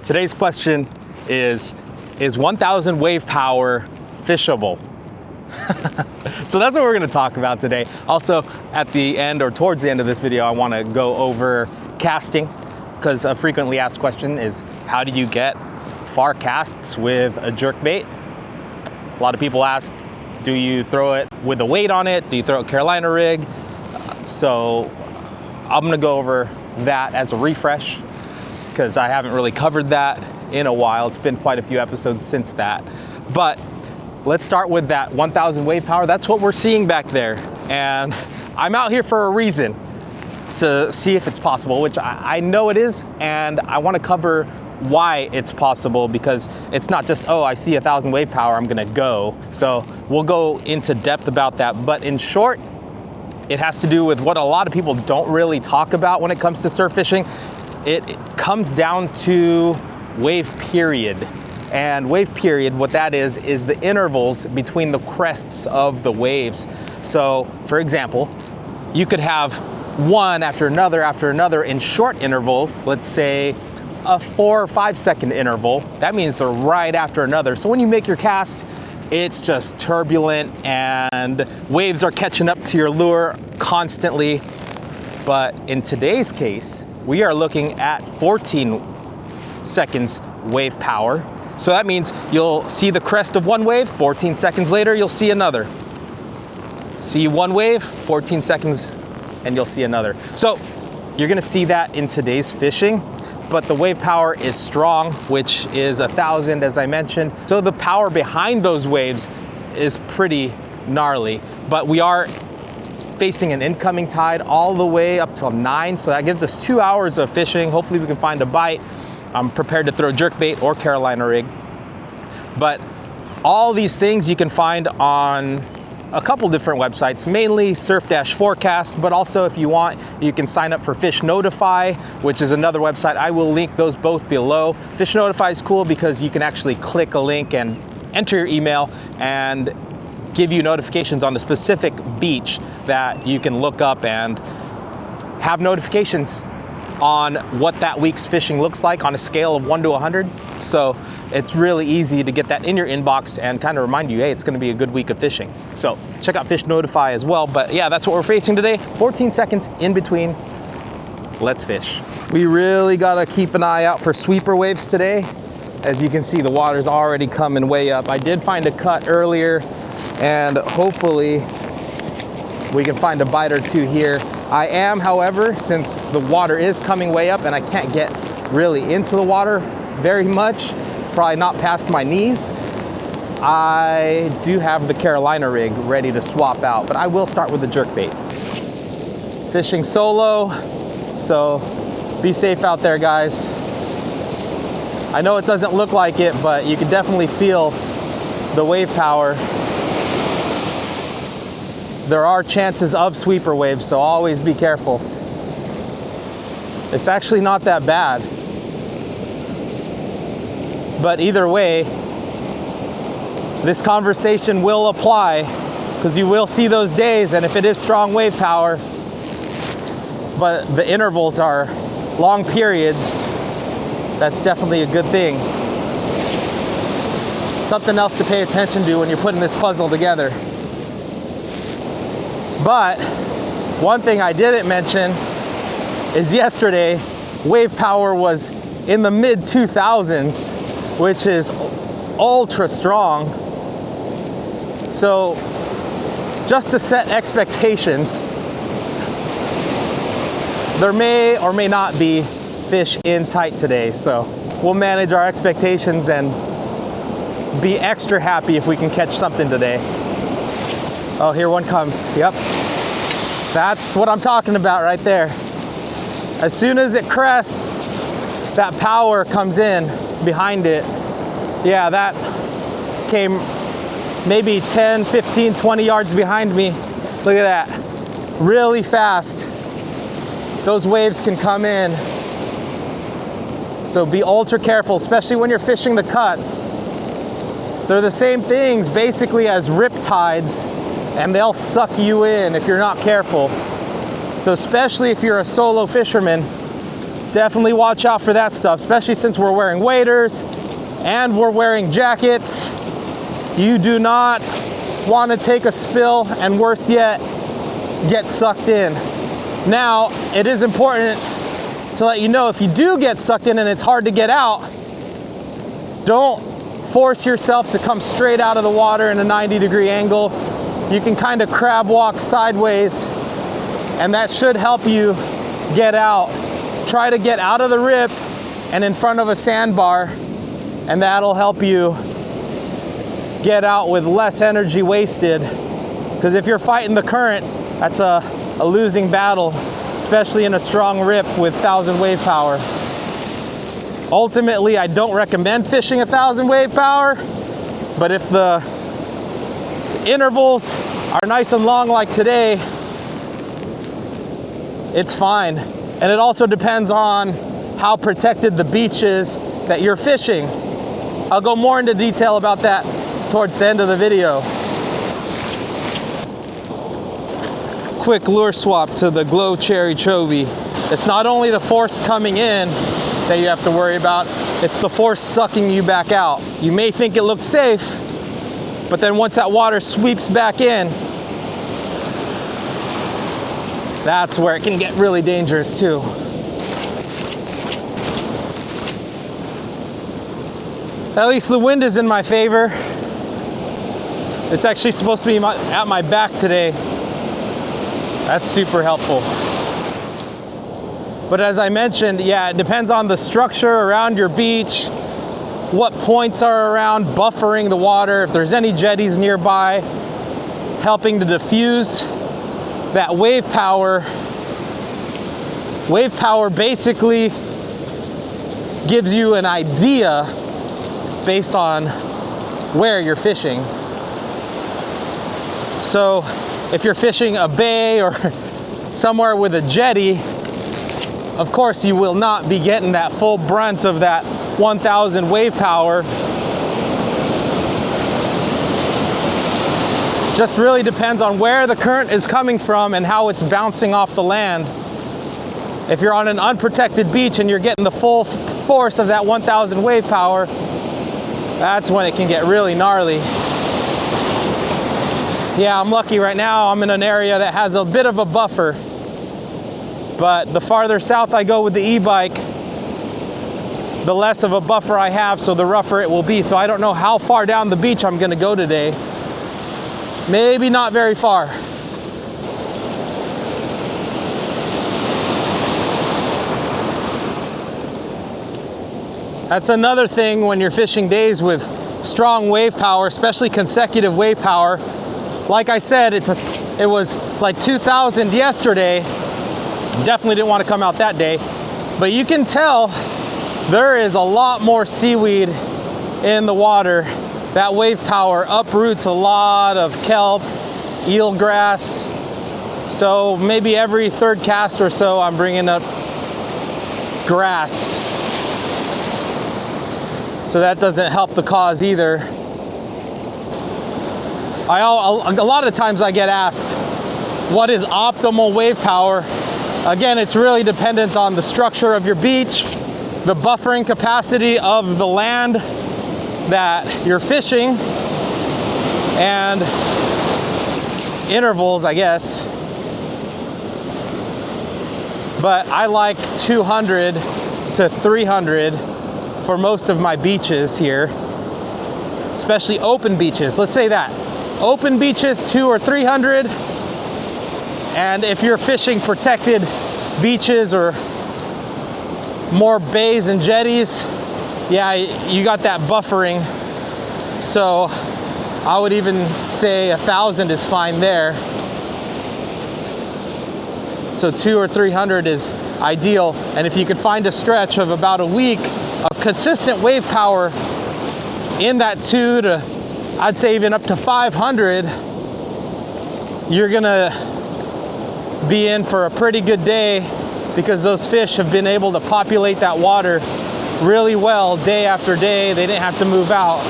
Today's question is 1000 wave power fishable? So that's what we're going to talk about today. Also, at the end or towards the end of this video, I want to go over casting, because a frequently asked question is, how do you get far casts with a jerkbait? A lot of people ask, do you throw it with a weight on it? Do you throw a Carolina rig? So I'm going to go over that as a refresh, because I haven't really covered that in a while. It's been quite a few episodes since that. But let's start with that 1000 wave power. That's what we're seeing back there. And I'm out here for a reason, to see if it's possible, which I know it is. And I want to cover why it's possible, because it's not just, oh, I see 1000 wave power, I'm gonna go. So we'll go into depth about that. But in short, it has to do with what a lot of people don't really talk about when it comes to surf fishing. It comes down to wave period. And wave period, what that is the intervals between the crests of the waves. So for example, you could have one after another in short intervals, let's say a 4 or 5 second interval. That means they're right after another. So when you make your cast, it's just turbulent and waves are catching up to your lure constantly. But in today's case, we are looking at 14 seconds wave power. So that means you'll see the crest of one wave, 14 seconds later, you'll see another. See one wave, 14 seconds, and you'll see another. So you're gonna see that in today's fishing, but the wave power is strong, which is 1000, as I mentioned. So the power behind those waves is pretty gnarly, but we are facing an incoming tide all the way up till 9. So that gives us 2 hours of fishing. Hopefully we can find a bite. I'm prepared to throw jerkbait or Carolina rig. But all these things you can find on a couple different websites, mainly Surf-Forecast, but also if you want, you can sign up for Fish Notify, which is another website. I will link those both below. Fish Notify is cool because you can actually click a link and enter your email and give you notifications on the specific beach that you can look up and have notifications on what that week's fishing looks like on a scale of 1 to 100. So it's really easy to get that in your inbox and kind of remind you, hey, it's gonna be a good week of fishing. So check out Fish Notify as well. But yeah, that's what we're facing today. 14 seconds in between. Let's fish. We really gotta keep an eye out for sweeper waves today. As you can see, the water's already coming way up. I did find a cut earlier, and hopefully we can find a bite or two here. I am, however, since the water is coming way up and I can't get really into the water very much, probably not past my knees, I do have the Carolina rig ready to swap out, but I will start with the jerkbait. Fishing solo, so be safe out there, guys. I know it doesn't look like it, but you can definitely feel the wave power. There are chances of sweeper waves, so always be careful. It's actually not that bad. But either way, this conversation will apply, because you will see those days, and if it is strong wave power, but the intervals are long periods, that's definitely a good thing. Something else to pay attention to when you're putting this puzzle together. But one thing I didn't mention is yesterday, wave power was in the mid 2000s, which is ultra strong. So just to set expectations, there may or may not be fish in tight today. So we'll manage our expectations and be extra happy if we can catch something today. Oh, here one comes. Yep. That's what I'm talking about right there. As soon as it crests, that power comes in behind it. Yeah, that came maybe 10, 15, 20 yards behind me. Look at that. Really fast. Those waves can come in. So be ultra careful, especially when you're fishing the cuts. They're the same things basically as rip tides, and they'll suck you in if you're not careful. So especially if you're a solo fisherman, Definitely watch out for that stuff, especially since we're wearing waders and we're wearing jackets. You do not want to take a spill, and worse yet, get sucked in. Now, it is important to let you know, if you do get sucked in and it's hard to get out, don't force yourself to come straight out of the water in a 90-degree angle. You can kind of crab walk sideways, and that should help you get out. Try to get out of the rip and in front of a sandbar, and that'll help you get out with less energy wasted. Because if you're fighting the current, that's a losing battle, especially in a strong rip with 1,000 wave power. Ultimately, I don't recommend fishing 1,000 wave power, but if the intervals are nice and long like today, it's fine. And it also depends on how protected the beach is that you're fishing. I'll go more into detail about that towards the end of the video. Quick lure swap to the Glow Cherry Chovy. It's not only the force coming in that you have to worry about, it's the force sucking you back out. You may think it looks safe, but then once that water sweeps back in, that's where it can get really dangerous too. At least the wind is in my favor. It's actually supposed to be at my back today. That's super helpful. But as I mentioned, yeah, it depends on the structure around your beach, what points are around buffering the water, if there's any jetties nearby, helping to diffuse that wave power. Wave power basically gives you an idea based on where you're fishing. So if you're fishing a bay or somewhere with a jetty, of course you will not be getting that full brunt of that 1,000 wave power. Just really depends on where the current is coming from and how it's bouncing off the land. If you're on an unprotected beach and you're getting the full force of that 1,000 wave power, that's when it can get really gnarly. Yeah, I'm lucky right now. I'm in an area that has a bit of a buffer. But the farther south I go with the e-bike, the less of a buffer I have, so the rougher it will be. So I don't know how far down the beach I'm gonna go today. Maybe not very far. That's another thing when you're fishing days with strong wave power, especially consecutive wave power. Like I said, it was like 2,000 yesterday. Definitely didn't want to come out that day. But you can tell there is a lot more seaweed in the water. That wave power uproots a lot of kelp, eelgrass. So maybe every third cast or so, I'm bringing up grass. So that doesn't help the cause either. A lot of times I get asked, what is optimal wave power? Again, it's really dependent on the structure of your beach, the buffering capacity of the land that you're fishing, and intervals, I guess. But I like 200 to 300 for most of my beaches here, especially open beaches. Let's say that. Open beaches, 200 or 300. And if you're fishing protected beaches or more bays and jetties, yeah, you got that buffering. So I would even say 1,000 is fine there. So 200 or 300 is ideal. And if you could find a stretch of about a week of consistent wave power in that 2 to, I'd say even up to 500, you're gonna be in for a pretty good day, because those fish have been able to populate that water really well day after day. They didn't have to move out.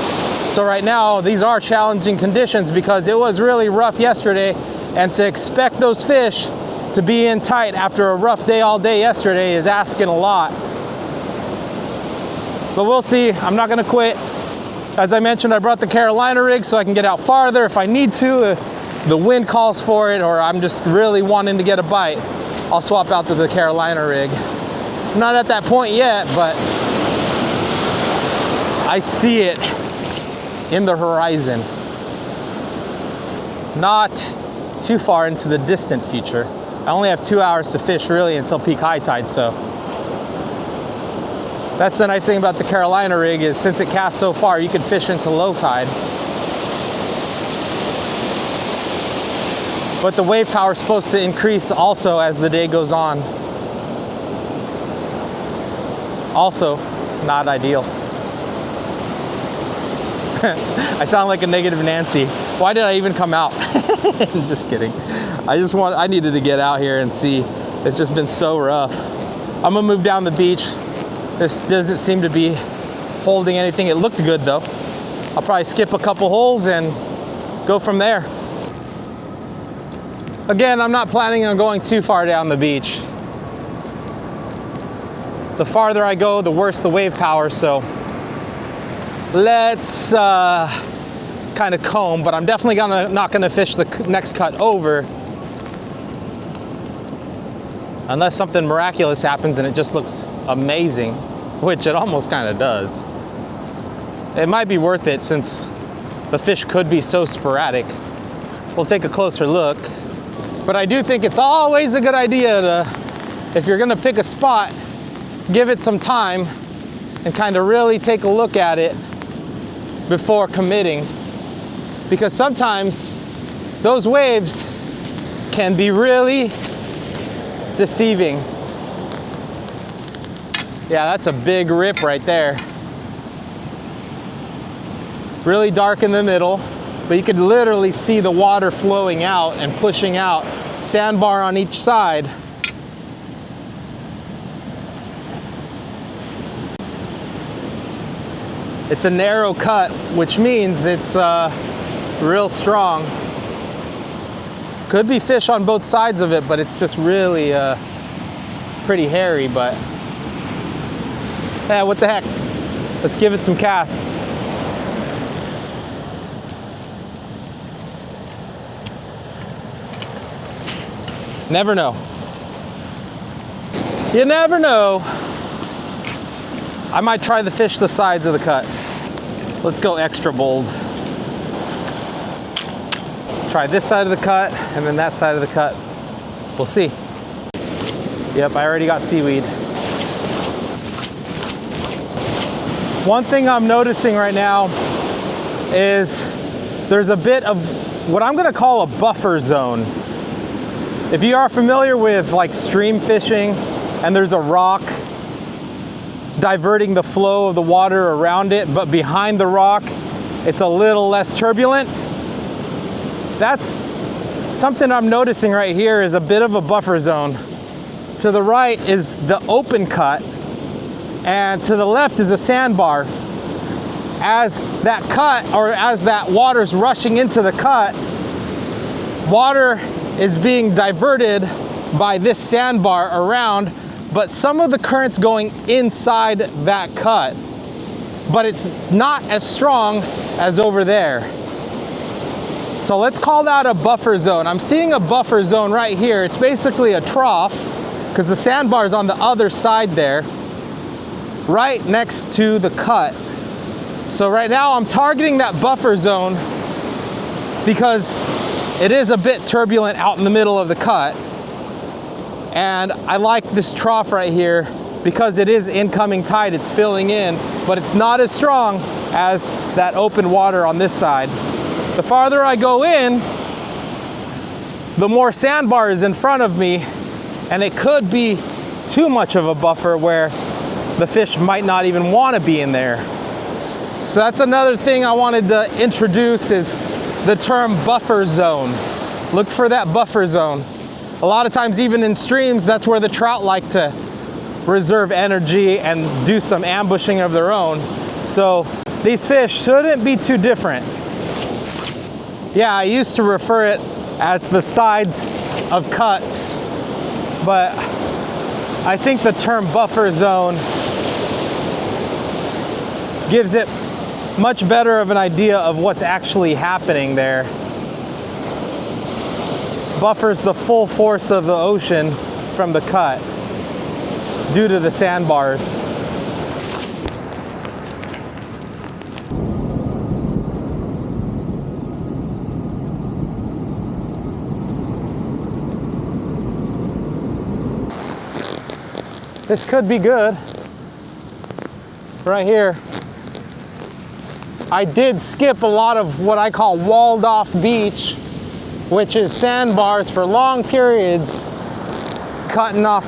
So right now, these are challenging conditions because it was really rough yesterday, and to expect those fish to to be in tight after a rough day all day yesterday is asking a lot. But we'll see. I'm not gonna quit. As I mentioned, I brought the Carolina rig so I can get out farther if I need to, if the wind calls for it, or I'm just really wanting to get a bite. I'll swap out to the Carolina rig. I'm not at that point yet, but I see it in the horizon. Not too far into the distant future. I only have 2 hours to fish really until peak high tide, so. That's the nice thing about the Carolina rig is since it casts so far, you can fish into low tide. But the wave power is supposed to increase also as the day goes on. Also, not ideal. I sound like a negative Nancy. Why did I even come out? Just kidding. I needed to get out here and see. It's just been so rough. I'm gonna move down the beach. This doesn't seem to be holding anything. It looked good though. I'll probably skip a couple holes and go from there. Again, I'm not planning on going too far down the beach. The farther I go, the worse the wave power, so let's kind of comb, but I'm definitely not gonna fish the next cut over unless something miraculous happens and it just looks amazing, which it almost kind of does. It might be worth it since the fish could be so sporadic. We'll take a closer look. But I do think it's always a good idea to, if you're gonna pick a spot, give it some time and kind of really take a look at it before committing. Because sometimes those waves can be really deceiving. Yeah, that's a big rip right there. Really dark in the middle, but you could literally see the water flowing out and pushing out. Sandbar on each side. It's a narrow cut, which means it's real strong. Could be fish on both sides of it, but it's just really pretty hairy, but yeah, what the heck? Let's give it some casts. Never know. You never know. I might try to fish the sides of the cut. Let's go extra bold. Try this side of the cut and then that side of the cut. We'll see. Yep, I already got seaweed. One thing I'm noticing right now is there's a bit of what I'm gonna call a buffer zone. If you are familiar with like stream fishing and there's a rock diverting the flow of the water around it, but behind the rock, it's a little less turbulent. That's something I'm noticing right here is a bit of a buffer zone. To the right is the open cut, and to the left is a sandbar. As that cut, or as that water's rushing into the cut, water is being diverted by this sandbar around, but some of the current's going inside that cut, but it's not as strong as over there. So let's call that a buffer zone. I'm seeing a buffer zone right here. It's basically a trough because the sandbar is on the other side there, right next to the cut. So right now I'm targeting that buffer zone because it is a bit turbulent out in the middle of the cut. And I like this trough right here because it is incoming tide, it's filling in, but it's not as strong as that open water on this side. The farther I go in, the more sandbar is in front of me, and it could be too much of a buffer where the fish might not even want to be in there. So that's another thing I wanted to introduce is the term buffer zone. Look for that buffer zone. A lot of times even in streams, that's where the trout like to reserve energy and do some ambushing of their own. So these fish shouldn't be too different. Yeah, I used to refer it as the sides of cuts but I think the term buffer zone gives it much better of an idea of what's actually happening there. Buffers the full force of the ocean from the cut due to the sandbars. This could be good. Right here. I did skip a lot of what I call walled off beach, which is sandbars for long periods, cutting off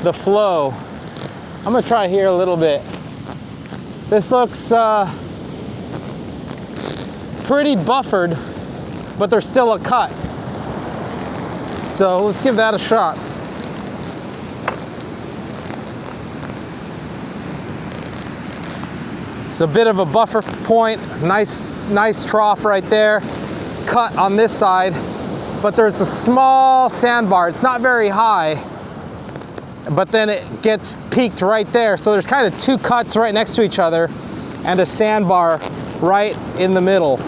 the flow. I'm gonna try here a little bit. This looks pretty buffered, but there's still a cut. So let's give that a shot. It's a bit of a buffer point, nice trough right there. Cut on this side, but there's a small sandbar. It's not very high, but then it gets peaked right there. So there's kind of two cuts right next to each other and a sandbar right in the middle.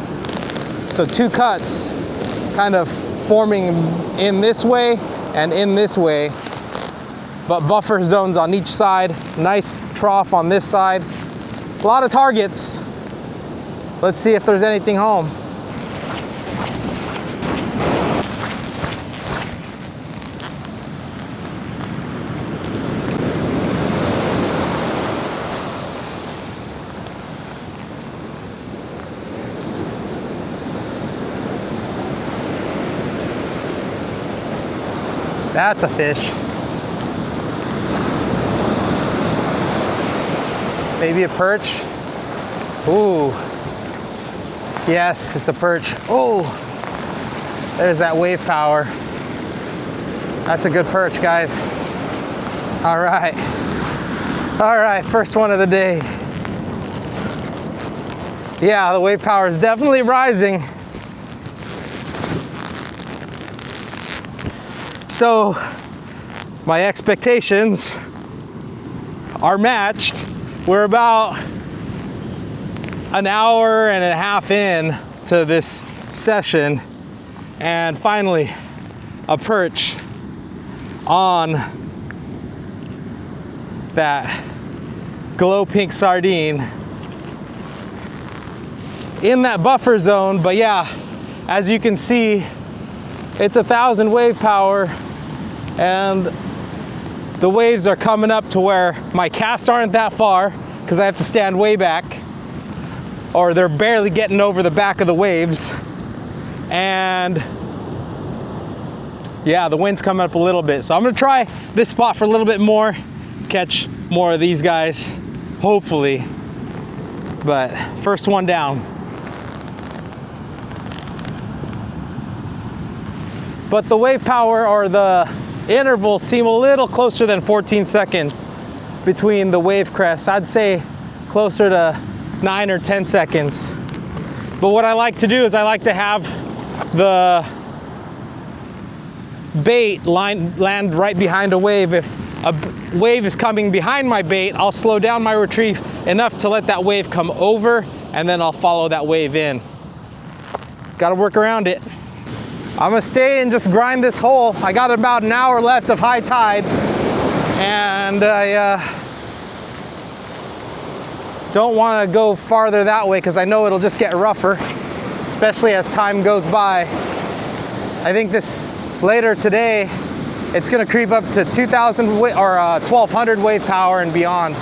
So two cuts kind of forming in this way and in this way, but buffer zones on each side. Nice trough on this side. A lot of targets. Let's see if there's anything home. That's a fish. Maybe a perch. Ooh. Yes, it's a perch. Oh, there's that wave power. That's a good perch, guys. All right. All right, first one of the day. Yeah, the wave power is definitely rising. So my expectations are matched. We're about an hour and a half in to this session, and finally a perch on that glow pink sardine in that buffer zone. But yeah, as you can see, it's 1,000 wave power, and the waves are coming up to where my casts aren't that far because I have to stand way back, or they're barely getting over the back of the waves. And yeah, the wind's coming up a little bit. So I'm gonna try this spot for a little bit more, catch more of these guys, hopefully. But first one down. But the wave power or the intervals seem a little closer than 14 seconds between the wave crests. I'd say closer to 9 or 10 seconds. But what I like to do is I like to have the bait land right behind a wave. If a wave is coming behind my bait, I'll slow down my retrieve enough to let that wave come over, and then I'll follow that wave in. Gotta work around it. I'm gonna stay and just grind this hole. I got about an hour left of high tide, and I don't want to go farther that way because I know it'll just get rougher, especially as time goes by. I think this later today, it's gonna creep up to 2,000 or 1,200 wave power and beyond.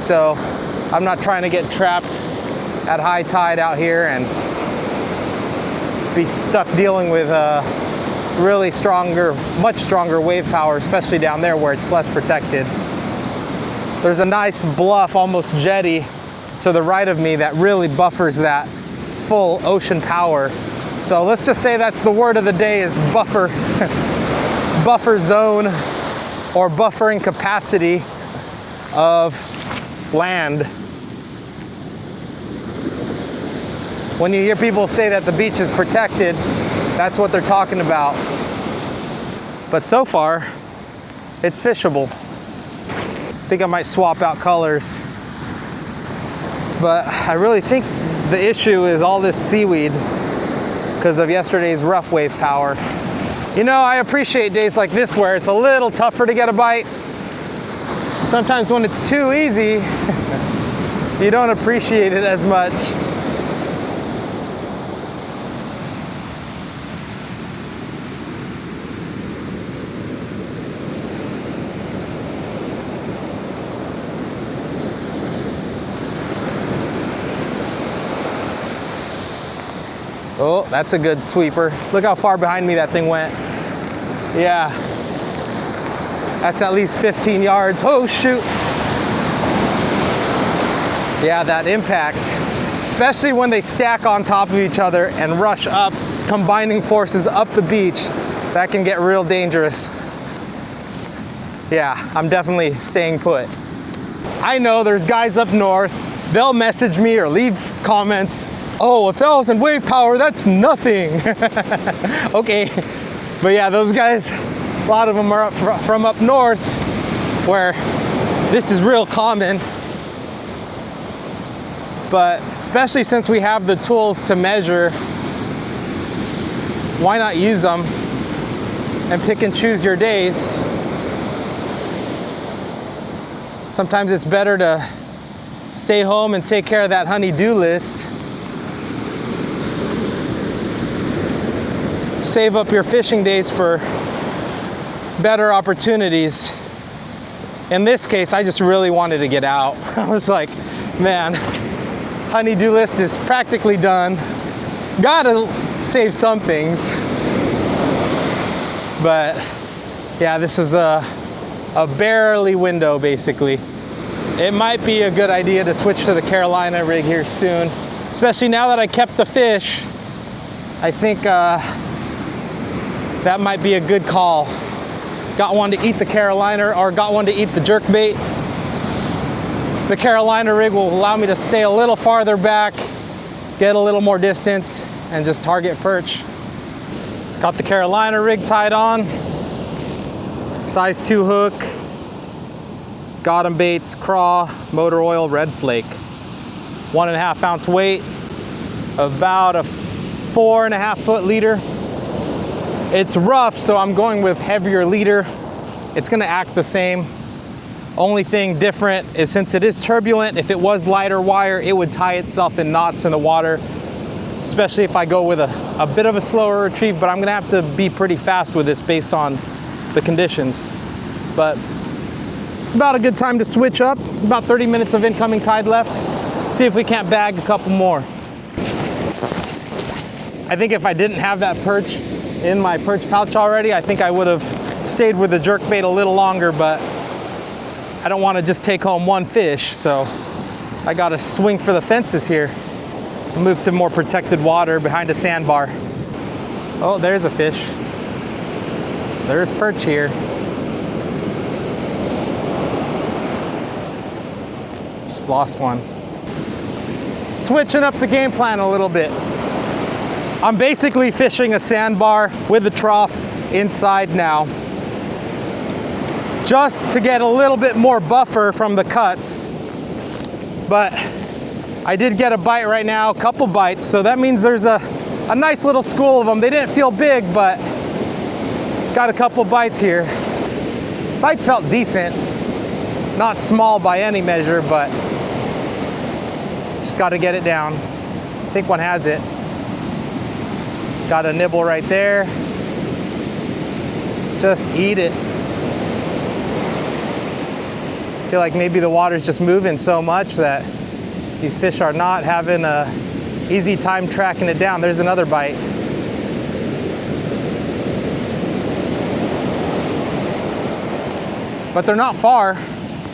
So I'm not trying to get trapped at high tide out here and be stuck dealing with really stronger, much stronger wave power, especially down there where it's less protected. There's a nice bluff, almost jetty, to the right of me that really buffers that full ocean power. So let's just say that's the word of the day, is buffer. Buffer zone or buffering capacity of land. When you hear people say that the beach is protected, that's what they're talking about. But so far, it's fishable. I think I might swap out colors. But I really think the issue is all this seaweed because of yesterday's rough wave power. You know, I appreciate days like this where it's a little tougher to get a bite. Sometimes when it's too easy, you don't appreciate it as much. Oh, that's a good sweeper. Look how far behind me that thing went. Yeah, that's at least 15 yards. Oh, shoot. Yeah, that impact, especially when they stack on top of each other and rush up, combining forces up the beach, that can get real dangerous. Yeah, I'm definitely staying put. I know there's guys up north, they'll message me or leave comments. Oh, 1,000 wave power, that's nothing. Okay, but yeah, those guys, a lot of them are from up north where this is real common. But especially since we have the tools to measure, why not use them and pick and choose your days? Sometimes it's better to stay home and take care of that honey-do list. Save up your fishing days for better opportunities. In this case, I just really wanted to get out. I was like, man, honey-do list is practically done. Gotta save some things. But yeah, this was a barely window basically. It might be a good idea to switch to the Carolina rig here soon, especially now that I kept the fish. I think that might be a good call. Got one to eat the Carolina, or got one to eat the jerkbait. The Carolina rig will allow me to stay a little farther back, get a little more distance, and just target perch. Got the Carolina rig tied on, size 2 hook, got 'em baits, craw, motor oil, red flake. 1.5 ounce weight, about a 4.5 foot leader. It's rough, so I'm going with heavier leader. It's gonna act the same. Only thing different is since it is turbulent, if it was lighter wire, it would tie itself in knots in the water, especially if I go with a bit of a slower retrieve, but I'm gonna have to be pretty fast with this based on the conditions. But it's about a good time to switch up. About 30 minutes of incoming tide left. See if we can't bag a couple more. I think if I didn't have that perch in my perch pouch already, I think I would have stayed with the jerkbait a little longer, but I don't want to just take home one fish, so I got to swing for the fences here. Move to more protected water behind a sandbar. Oh, there's a fish. There's perch here. Just lost one. Switching up the game plan a little bit. I'm basically fishing a sandbar with the trough inside now, just to get a little bit more buffer from the cuts. But I did get a bite right now, a couple bites, so that means there's a nice little school of them. They didn't feel big, but got a couple bites here. Bites felt decent, not small by any measure, but just got to get it down. I think one has it. Got a nibble right there. Just eat it. I feel like maybe the water's just moving so much that these fish are not having a easy time tracking it down. There's another bite. But they're not far.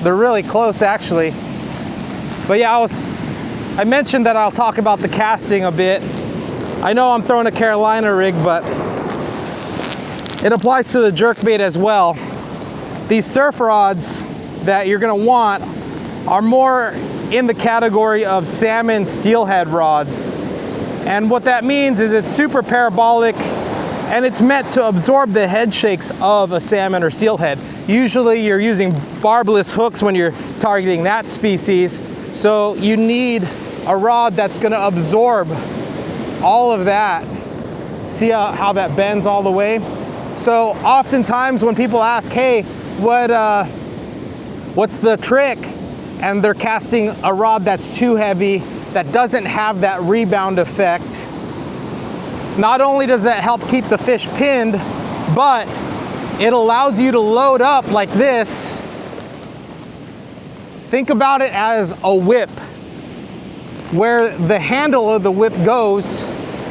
They're really close actually. But yeah, I mentioned that I'll talk about the casting a bit. I know I'm throwing a Carolina rig, but it applies to the jerkbait as well. These surf rods that you're gonna want are more in the category of salmon steelhead rods. And what that means is it's super parabolic. and it's meant to absorb the head shakes of a salmon or steelhead. Usually you're using barbless hooks when you're targeting that species, so you need a rod that's going to absorb all of that. See how that bends all the way? So oftentimes when people ask, hey, what's the trick? And they're casting a rod that's too heavy, that doesn't have that rebound effect. Not only does that help keep the fish pinned, but it allows you to load up like this. Think about it as a whip. Where the handle of the whip goes,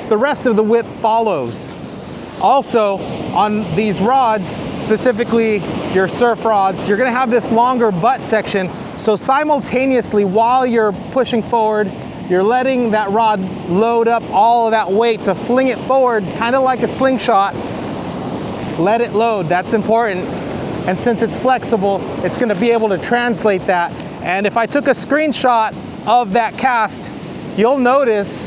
the rest of the whip follows. Also, on these rods, specifically your surf rods, you're gonna have this longer butt section. So simultaneously, while you're pushing forward, you're letting that rod load up all of that weight to fling it forward, kind of like a slingshot. Let it load, that's important. And since it's flexible, it's gonna be able to translate that. And if I took a screenshot of that cast, you'll notice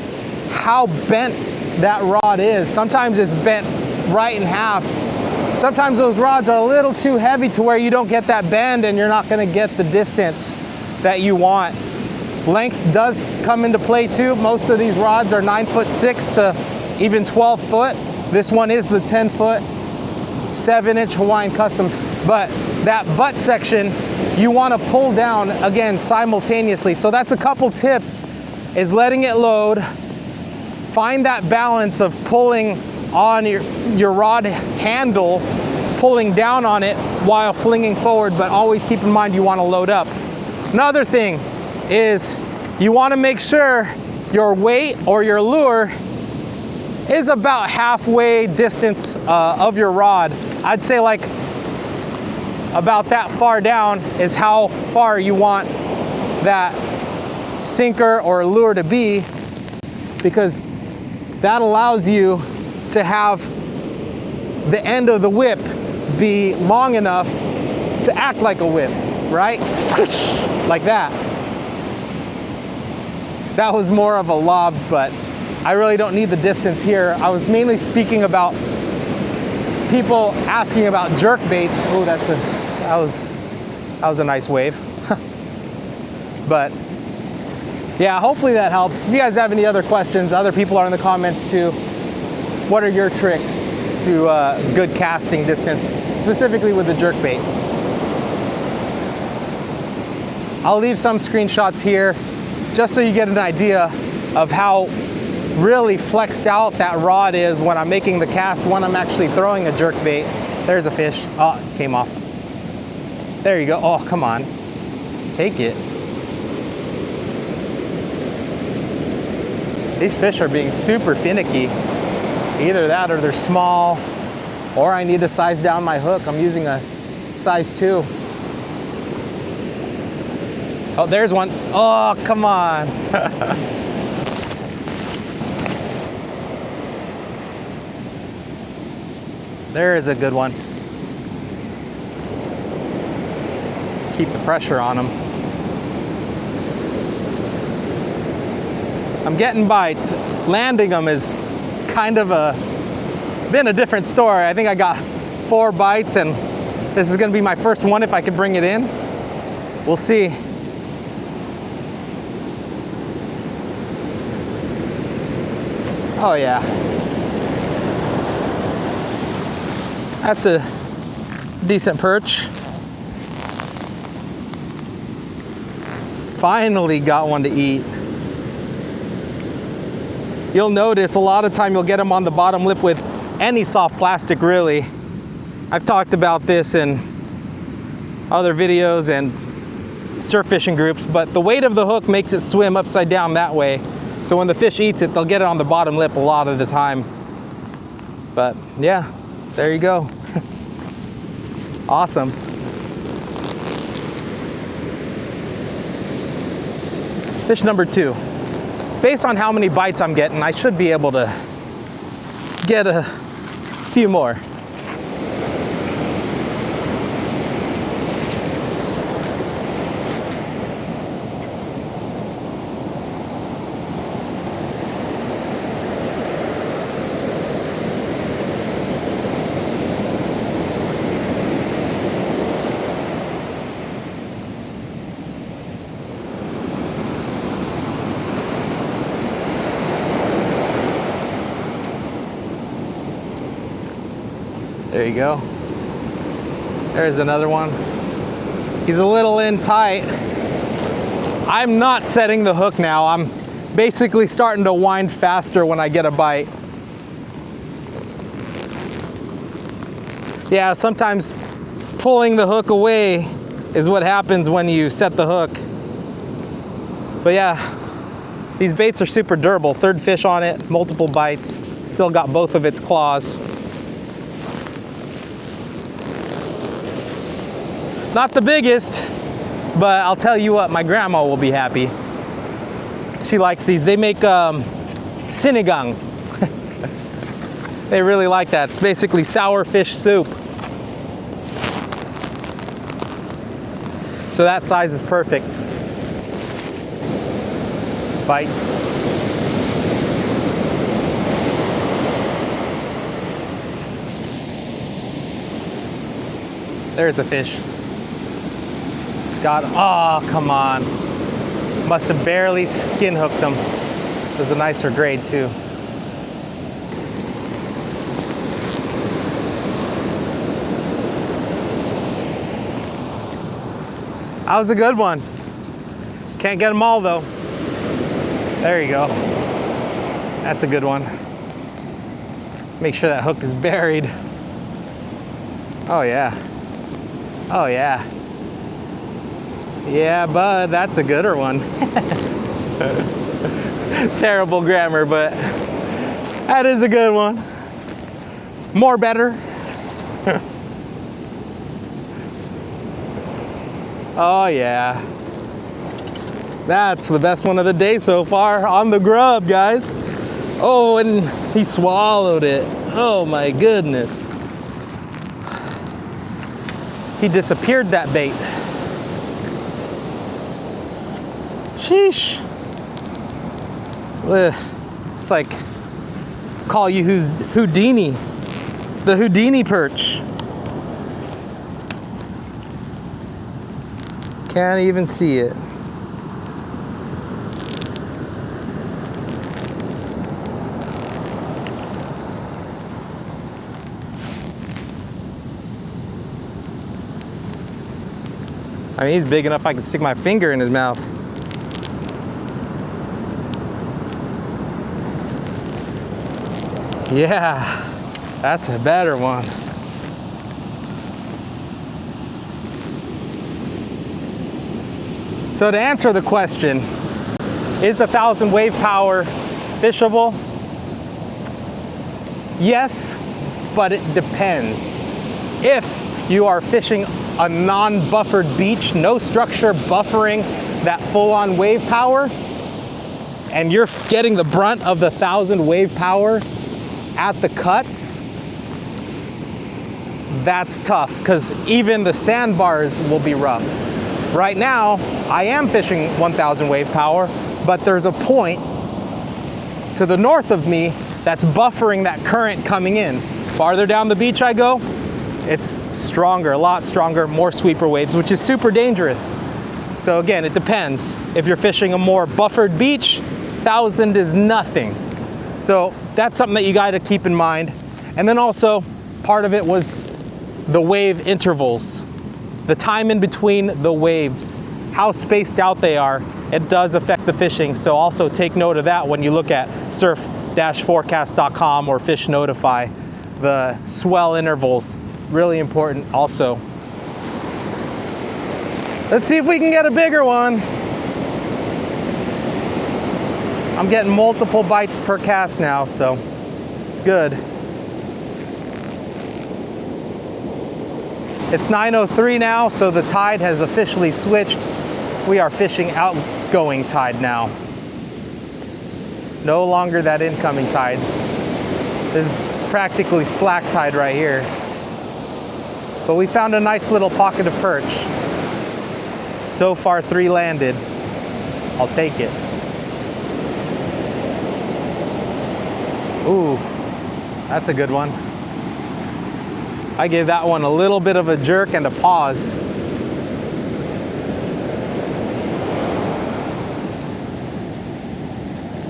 how bent that rod is. Sometimes it's bent right in half. Sometimes those rods are a little too heavy to where you don't get that bend and you're not gonna get the distance that you want. Length does come into play too. Most of these rods are 9'6" to even 12 foot. This one is the 10 foot, 7-inch Hawaiian Customs. But that butt section, you want to pull down again simultaneously. So that's a couple tips, is letting it load. Find that balance of pulling on your rod handle, pulling down on it while flinging forward, but always keep in mind you want to load up. Another thing is you want to make sure your weight or your lure is about halfway distance of your rod. I'd say like about that far down is how far you want that sinker or lure to be, because that allows you to have the end of the whip be long enough to act like a whip, right? Like that. That was more of a lob, but I really don't need the distance here. I was mainly speaking about people asking about jerk baits. Oh, that was a nice wave. But yeah, hopefully that helps. If you guys have any other questions, other people are in the comments too. What are your tricks to good casting distance, specifically with the jerk bait? I'll leave some screenshots here just so you get an idea of how really flexed out that rod is when I'm making the cast, when I'm actually throwing a jerk bait. There's a fish. Oh, it came off. There you go. Oh, come on. Take it. These fish are being super finicky. Either that or they're small, or I need to size down my hook. I'm using a size 2. Oh, there's one. Oh, come on. There is a good one. Keep the pressure on them. I'm getting bites. Landing them is kind of been a different story. I think I got 4 bites, and this is gonna be my first one if I can bring it in. We'll see. Oh yeah. That's a decent perch. Finally got one to eat. You'll notice a lot of time you'll get them on the bottom lip with any soft plastic, really. I've talked about this in other videos and surf fishing groups, but the weight of the hook makes it swim upside down that way. So when the fish eats it, they'll get it on the bottom lip a lot of the time. But yeah, there you go. Awesome. Fish number 2. Based on how many bites I'm getting, I should be able to get a few more. There you go. There's another one. He's a little in tight. I'm not setting the hook now. I'm basically starting to wind faster when I get a bite. Yeah, sometimes pulling the hook away is what happens when you set the hook. But yeah, these baits are super durable. Third fish on it, multiple bites, still got both of its claws. Not the biggest, but I'll tell you what, my grandma will be happy. She likes these. They make sinigang. They really like that. It's basically sour fish soup. So that size is perfect. Bites. There's a fish. Got, oh, come on. Must have barely skin hooked them. It was a nicer grade too. That was a good one. Can't get them all though. There you go. That's a good one. Make sure that hook is buried. Oh yeah. Oh yeah. Yeah, bud, that's a gooder one. Terrible grammar, but that is a good one. More better. Oh yeah. That's the best one of the day so far on the grub, guys. Oh, and he swallowed it. Oh my goodness. He disappeared that bait. Sheesh. It's like, call you Houdini. The Houdini perch. Can't even see it. I mean, he's big enough I can stick my finger in his mouth. Yeah, that's a better one. So to answer the question, is 1,000 wave power fishable? Yes, but it depends. If you are fishing a non-buffered beach, no structure buffering that full-on wave power, and you're getting the brunt of the 1,000 wave power at the cuts, that's tough because even the sandbars will be rough. Right now, I am fishing 1,000 wave power, but there's a point to the north of me that's buffering that current coming in. Farther down the beach I go, it's stronger, a lot stronger, more sweeper waves, which is super dangerous. So again, it depends. If you're fishing a more buffered beach, 1,000 is nothing. So that's something that you got to keep in mind. And then also, part of it was the wave intervals, the time in between the waves, how spaced out they are. It does affect the fishing. So also take note of that when you look at surf-forecast.com or Fish Notify. The swell intervals, really important also. Let's see if we can get a bigger one. I'm getting multiple bites per cast now, so it's good. It's 9:03 now, so the tide has officially switched. We are fishing outgoing tide now. No longer that incoming tide. There's practically slack tide right here. But we found a nice little pocket of perch. So far, 3 landed. I'll take it. Ooh, that's a good one. I gave that one a little bit of a jerk and a pause.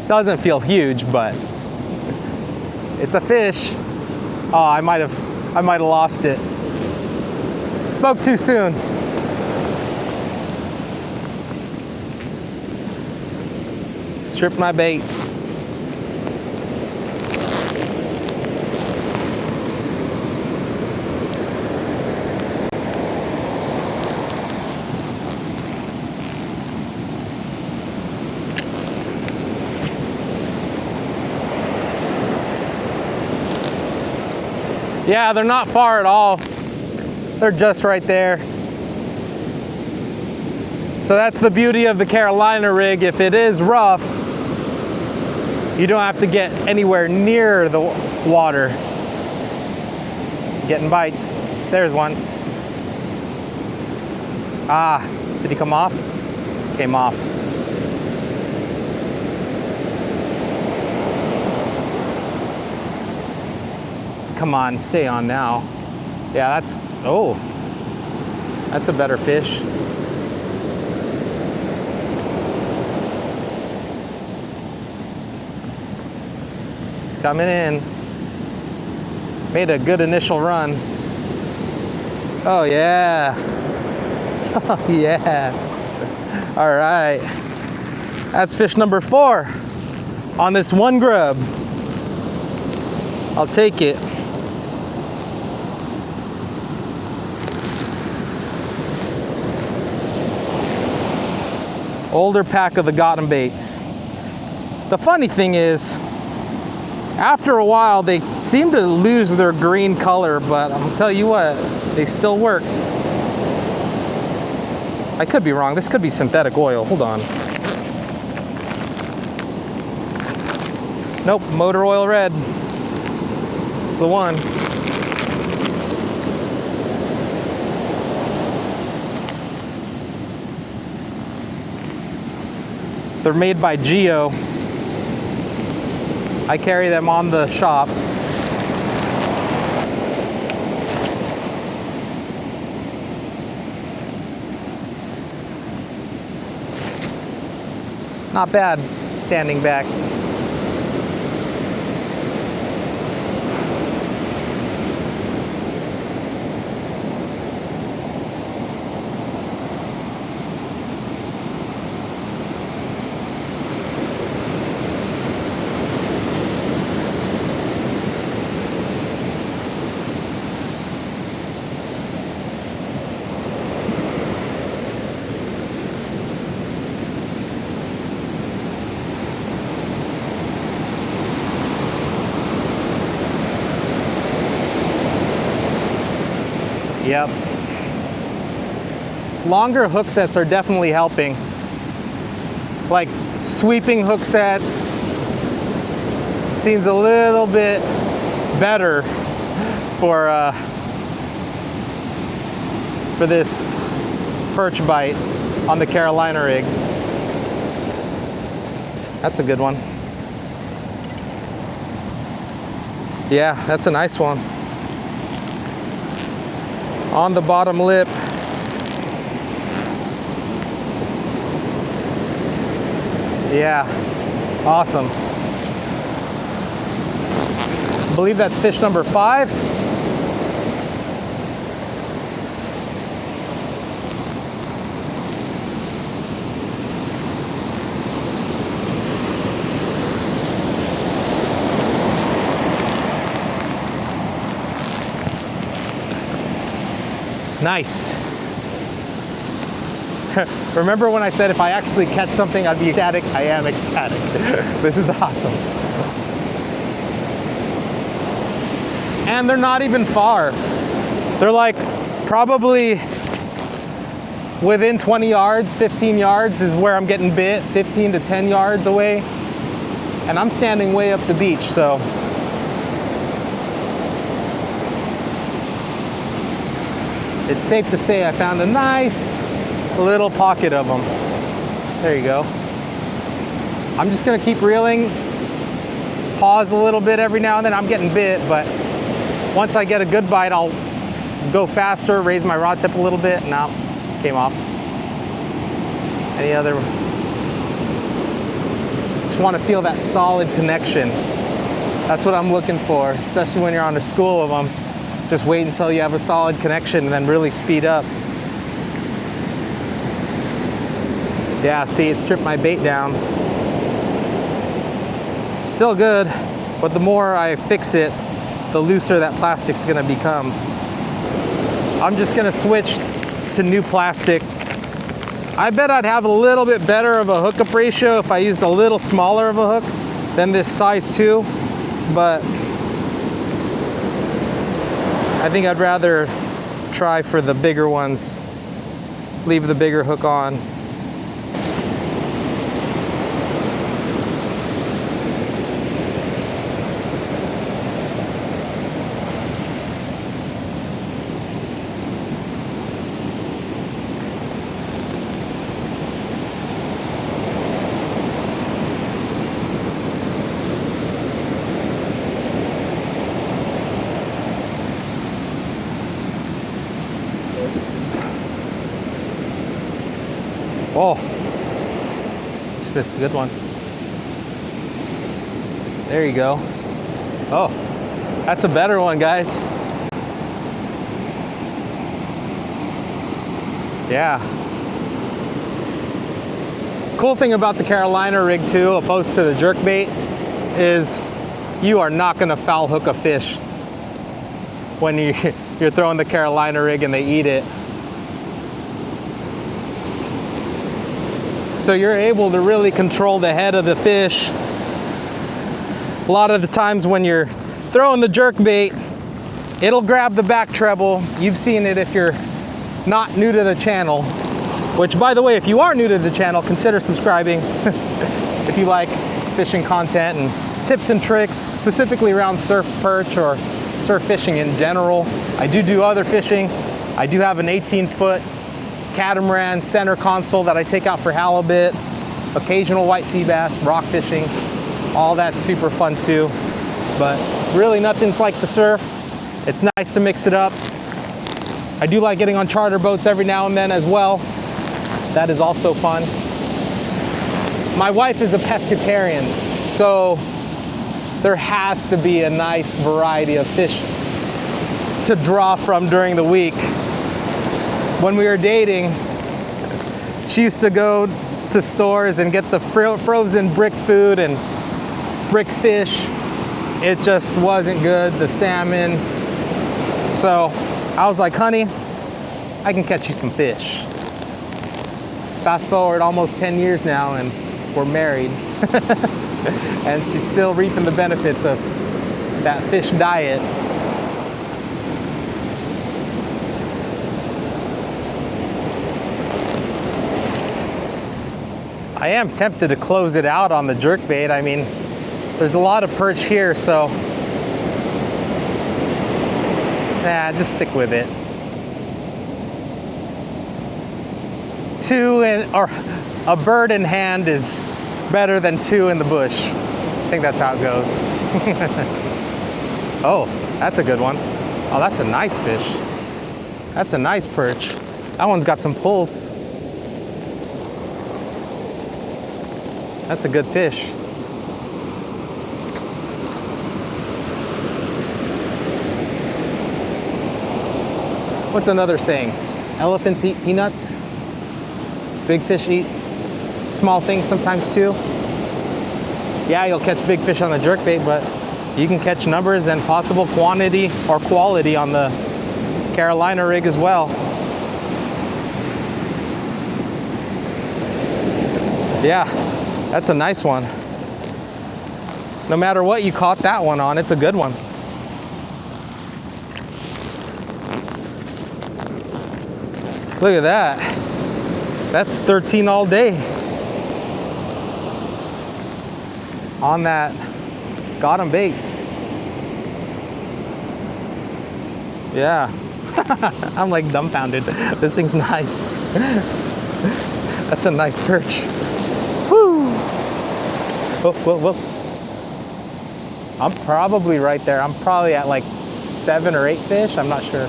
Doesn't feel huge, but it's a fish. Oh, I might have I might have lost it. Spoke too soon. Stripped my bait. Yeah, they're not far at all. They're just right there. So that's the beauty of the Carolina rig. If it is rough, you don't have to get anywhere near the water. Getting bites. There's one. Ah, did he come off? Came off. Come on, stay on now. Yeah, that's, oh, that's a better fish. He's coming in. Made a good initial run. Oh yeah. Oh yeah. All right. That's fish number 4 on this one grub. I'll take it. Older pack of the Got 'em baits. The funny thing is, after a while, they seem to lose their green color, but I'll tell you what, they still work. I could be wrong. This could be synthetic oil. Hold on. Nope, motor oil red. It's the one. They're made by Geo. I carry them on the shop. Not bad, standing back. Yep. Longer hook sets are definitely helping. Like sweeping hook sets seems a little bit better for this perch bite on the Carolina rig. That's a good one. Yeah, that's a nice one. On the bottom lip. Yeah, awesome. I believe that's fish number 5. Nice. Remember when I said if I actually catch something, I'd be ecstatic? I am ecstatic. This is awesome. And they're not even far. They're like probably within 20 yards, 15 yards is where I'm getting bit, 15 to 10 yards away. And I'm standing way up the beach, so. It's safe to say I found a nice little pocket of them. There you go. I'm just gonna keep reeling, pause a little bit every now and then. I'm getting bit, but once I get a good bite, I'll go faster, raise my rod tip a little bit. No, came off. Any other? Just want to feel that solid connection. That's what I'm looking for, especially when you're on a school of them. Just wait until you have a solid connection and then really speed up. Yeah, see, it stripped my bait down. Still good, but the more I fix it, the looser that plastic's gonna become. I'm just gonna switch to new plastic. I bet I'd have a little bit better of a hookup ratio if I used a little smaller of a hook than this size 2, but I think I'd rather try for the bigger ones, leave the bigger hook on. Oh, just missed a good one. There you go. Oh, that's a better one, guys. Yeah. Cool thing about the Carolina rig too, opposed to the jerkbait, is you are not gonna foul hook a fish when you're throwing the Carolina rig and they eat it. So you're able to really control the head of the fish. A lot of the times when you're throwing the jerkbait, it'll grab the back treble. You've seen it if you're not new to the channel, which, by the way, if you are new to the channel, consider subscribing if you like fishing content and tips and tricks, specifically around surf perch or surf fishing in general. I do other fishing. I do have an 18-foot catamaran center console that I take out for halibut, occasional white sea bass, rock fishing. All that's super fun too. But really nothing's like the surf. It's nice to mix it up. I do like getting on charter boats every now and then as well. That is also fun. My wife is a pescatarian, so there has to be a nice variety of fish to draw from during the week. When we were dating, she used to go to stores and get the frozen brick food and brick fish. It just wasn't good, the salmon. So I was like, honey, I can catch you some fish. Fast forward almost 10 years now and we're married. And she's still reaping the benefits of that fish diet. I am tempted to close it out on the jerkbait. I mean, there's a lot of perch here, so nah, just stick with it. Or a bird in hand is better than 2 in the bush. I think that's how it goes. Oh, that's a good one. Oh, that's a nice fish. That's a nice perch. That one's got some pulls. That's a good fish. What's another saying? Elephants eat peanuts. Big fish eat small things sometimes too. Yeah, you'll catch big fish on the jerkbait, but you can catch numbers and possible quantity or quality on the Carolina rig as well. Yeah, that's a nice one. No matter what you caught that one on, it's a good one. Look at that. That's 13 all day. On that got 'em baits. Yeah. I'm like dumbfounded. This thing's nice. That's a nice perch. Woo! Whoa, whoa, whoa. I'm probably right there. I'm probably at like 7 or 8 fish. I'm not sure.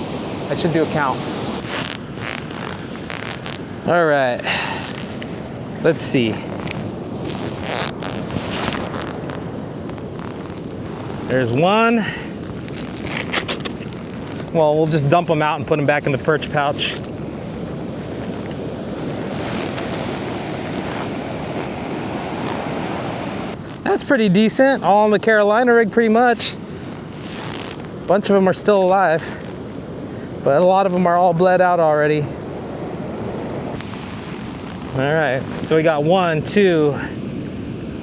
I should do a count. All right. Let's see. There's 1, Well, we'll just dump them out and put them back in the perch pouch. That's pretty decent. All on the Carolina rig pretty much. A bunch of them are still alive, but a lot of them are all bled out already. All right, so we got 1, 2,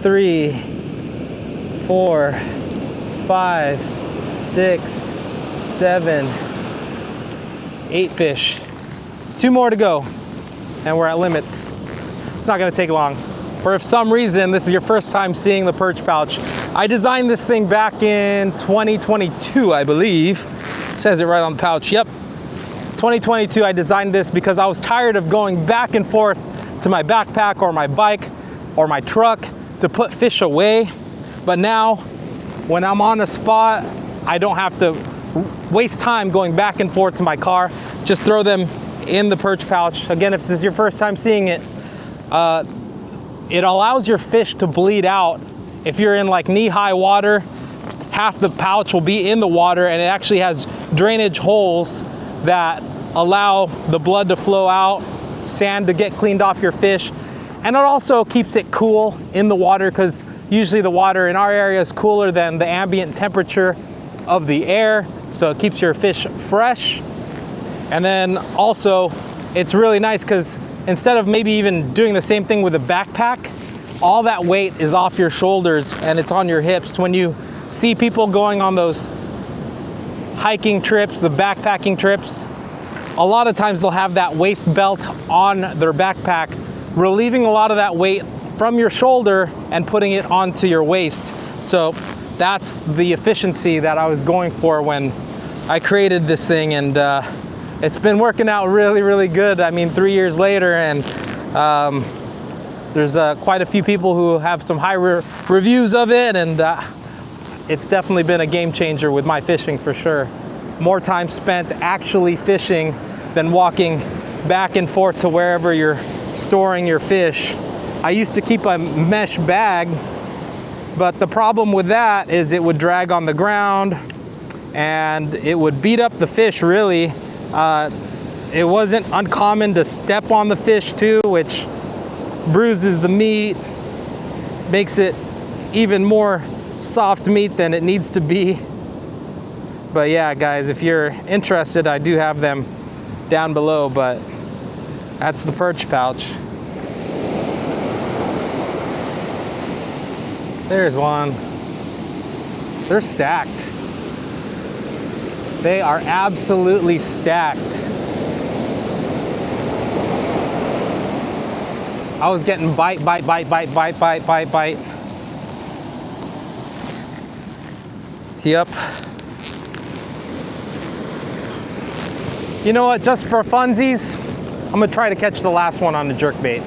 3, 4, 5, 6, 7, 8 fish. 2 more to go, and we're at limits. It's not gonna take long. For if some reason this is your first time seeing the perch pouch, I designed this thing back in 2022, I believe. It says it right on the pouch, yep. 2022, I designed this because I was tired of going back and forth to my backpack or my bike or my truck to put fish away. But now, when I'm on a spot, I don't have to waste time going back and forth to my car. Just throw them in the perch pouch. Again, if this is your first time seeing it, it allows your fish to bleed out. If you're in like knee-high water, half the pouch will be in the water, and it actually has drainage holes that allow the blood to flow out, sand to get cleaned off your fish. And it also keeps it cool in the water, because usually the water in our area is cooler than the ambient temperature of the air, so it keeps your fish fresh. And then also it's really nice because instead of maybe even doing the same thing with a backpack, all that weight is off your shoulders and it's on your hips. When you see people going on those hiking trips, the backpacking trips, a lot of times they'll have that waist belt on their backpack, relieving a lot of that weight from your shoulder and putting it onto your waist. So that's the efficiency that I was going for when I created this thing, and it's been working out really, really good. I mean, 3 years later, and there's quite a few people who have some high reviews of it, and it's definitely been a game changer with my fishing for sure. More time spent actually fishing than walking back and forth to wherever you're storing your fish. I used to keep a mesh bag, but the problem with that is it would drag on the ground and it would beat up the fish really. It wasn't uncommon to step on the fish too, which bruises the meat, makes it even more soft meat than it needs to be. But yeah, guys, if you're interested, I do have them down below, but that's the perch pouch. There's one. They're stacked. They are absolutely stacked. I was getting bite. Yep. You know what, just for funsies, I'm gonna try to catch the last one on the jerkbait.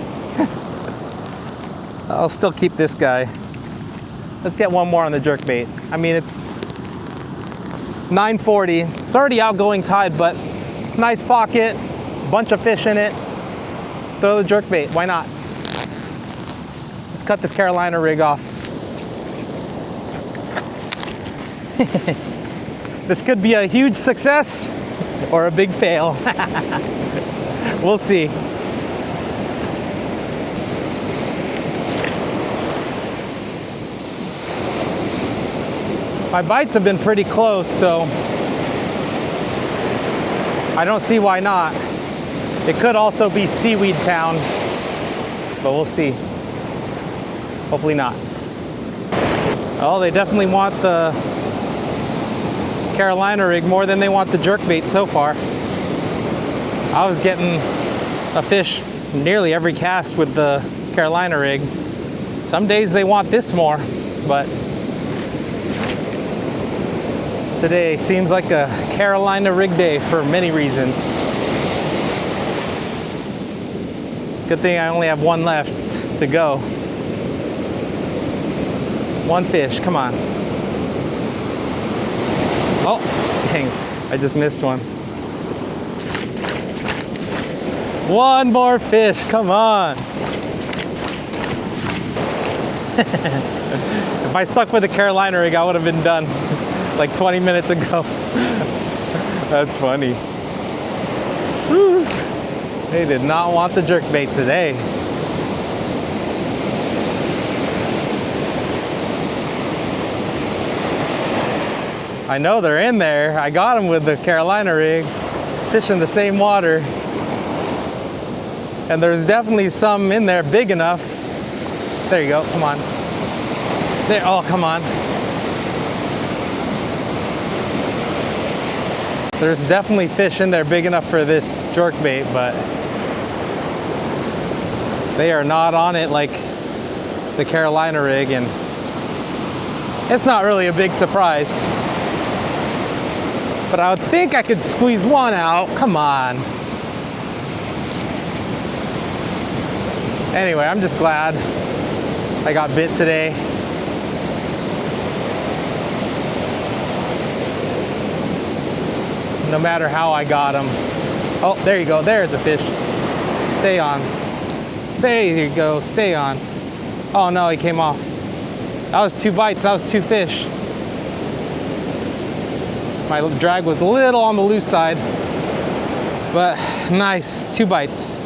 I'll still keep this guy. Let's get one more on the jerkbait. I mean, it's 9:40. It's already outgoing tide, but it's a nice pocket, bunch of fish in it. Let's throw the jerkbait, why not? Let's cut this Carolina rig off. This could be a huge success or a big fail. We'll see. My bites have been pretty close, so I don't see why not. It could also be Seaweed Town, but we'll see. Hopefully not. Oh, they definitely want the Carolina rig more than they want the jerkbait so far. I was getting a fish nearly every cast with the Carolina rig. Some days they want this more, but today seems like a Carolina rig day for many reasons. Good thing I only have one left to go. One fish, come on. Oh, dang, I just missed one. One more fish, come on. If I stuck with the Carolina rig, I would have been done like 20 minutes ago. That's funny. Whew. They did not want the jerkbait today. I know they're in there. I got them with the Carolina rig, fishing the same water. And there's definitely some in there big enough. There you go, come on. There, oh, come on. There's definitely fish in there big enough for this jerkbait, but they are not on it like the Carolina rig, and it's not really a big surprise. But I would think I could squeeze one out. Come on. Anyway, I'm just glad I got bit today. No matter how I got them. Oh, there you go. There's a fish. Stay on. There you go. Stay on. Oh no, he came off. That was 2 bites. That was 2 fish. My drag was a little on the loose side, but nice, 2 bites.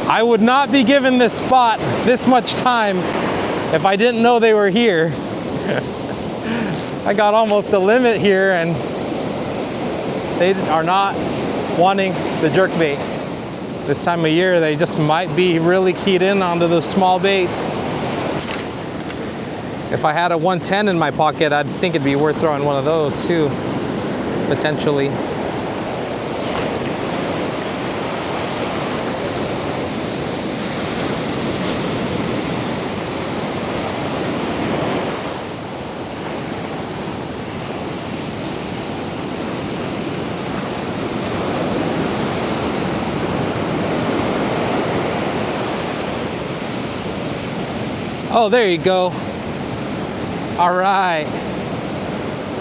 I would not be given this spot this much time if I didn't know they were here. I got almost a limit here and they are not wanting the jerkbait. This time of year, they just might be really keyed in onto those small baits. If I had a 110 in my pocket, I'd think it'd be worth throwing one of those too. Potentially. Oh, there you go. All right.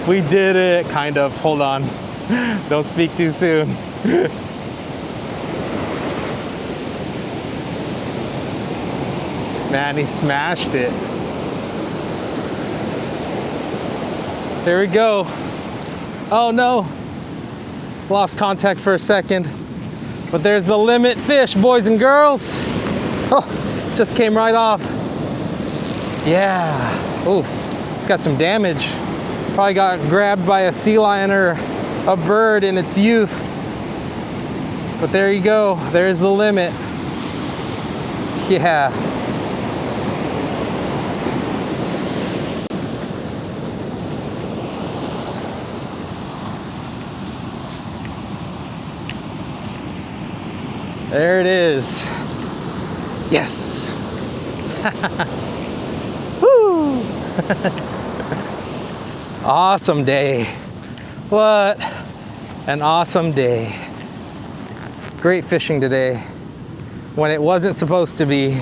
We did it, kind of. Hold on. Don't speak too soon. Man, he smashed it. There we go. Oh no. Lost contact for a second. But there's the limit fish, boys and girls. Oh, just came right off. Yeah. Oh, it's got some damage. Probably got grabbed by a sea lion or a bird in its youth. But there you go. There's the limit. Yeah. There it is. Yes. Woo. Awesome day. What an awesome day. Great fishing today when it wasn't supposed to be.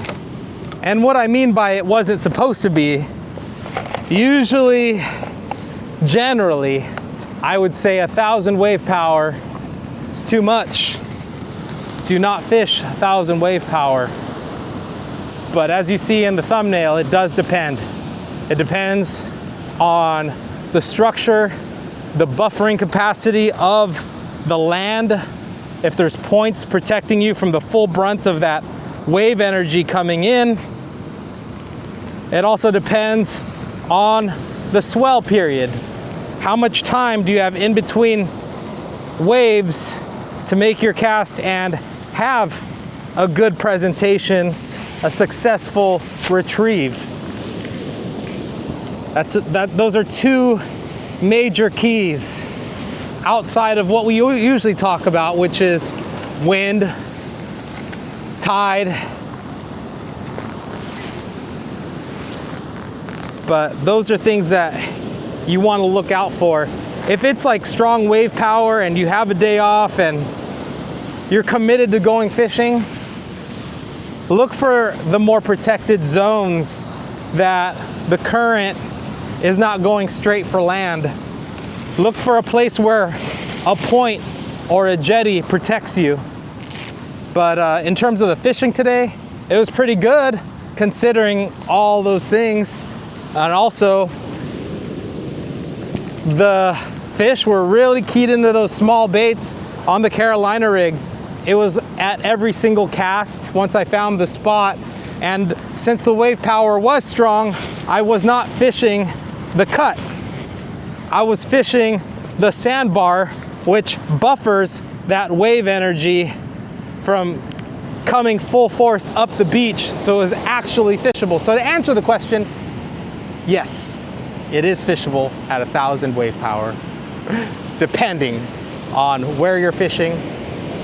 And what I mean by it wasn't supposed to be, usually, generally, I would say 1,000 wave power is too much. Do not fish 1,000 wave power. But as you see in the thumbnail, it does depend. It depends on the structure, the buffering capacity of the land, if there's points protecting you from the full brunt of that wave energy coming in. It also depends on the swell period. How much time do you have in between waves to make your cast and have a good presentation, a successful retrieve? Those are 2 major keys outside of what we usually talk about, which is wind, tide. But those are things that you want to look out for. If it's like strong wave power and you have a day off and you're committed to going fishing, look for the more protected zones that the current is not going straight for land. Look for a place where a point or a jetty protects you. But in terms of the fishing today, it was pretty good considering all those things. And also the fish were really keyed into those small baits on the Carolina rig. It was at every single cast once I found the spot. And since the wave power was strong, I was not fishing the cut. I was fishing the sandbar, which buffers that wave energy from coming full force up the beach, so it was actually fishable. So to answer the question, yes, it is fishable at 1,000 wave power, depending on where you're fishing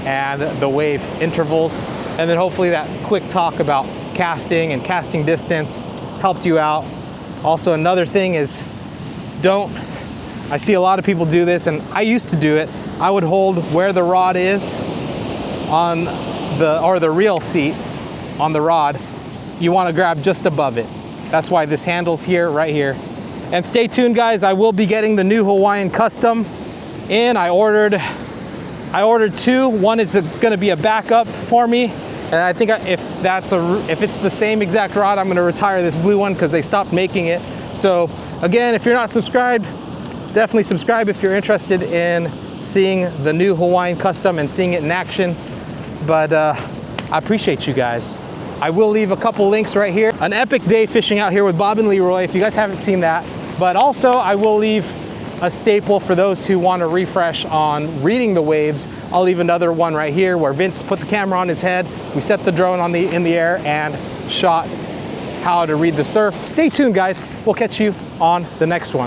and the wave intervals. And then hopefully that quick talk about casting and casting distance helped you out. Also, another thing is, I see a lot of people do this, and I used to do it. I would hold where the rod is on the reel seat on the rod. You want to grab just above it. That's why this handle's here, right here. And stay tuned, guys. I will be getting the new Hawaiian Custom in. I ordered two. One is going to be a backup for me, and I think if it's the same exact rod, I'm going to retire this blue one because they stopped making it. So again, if you're not subscribed, definitely subscribe if you're interested in seeing the new Hawaiian Custom and seeing it in action. But I appreciate you guys. I will leave a couple links right here. An epic day fishing out here with Bob and Leroy, if you guys haven't seen that. But also I will leave a staple for those who want to refresh on reading the waves. I'll leave another one right here where Vince put the camera on his head. We set the drone in the air and shot how to read the surf. Stay tuned, guys. We'll catch you on the next one.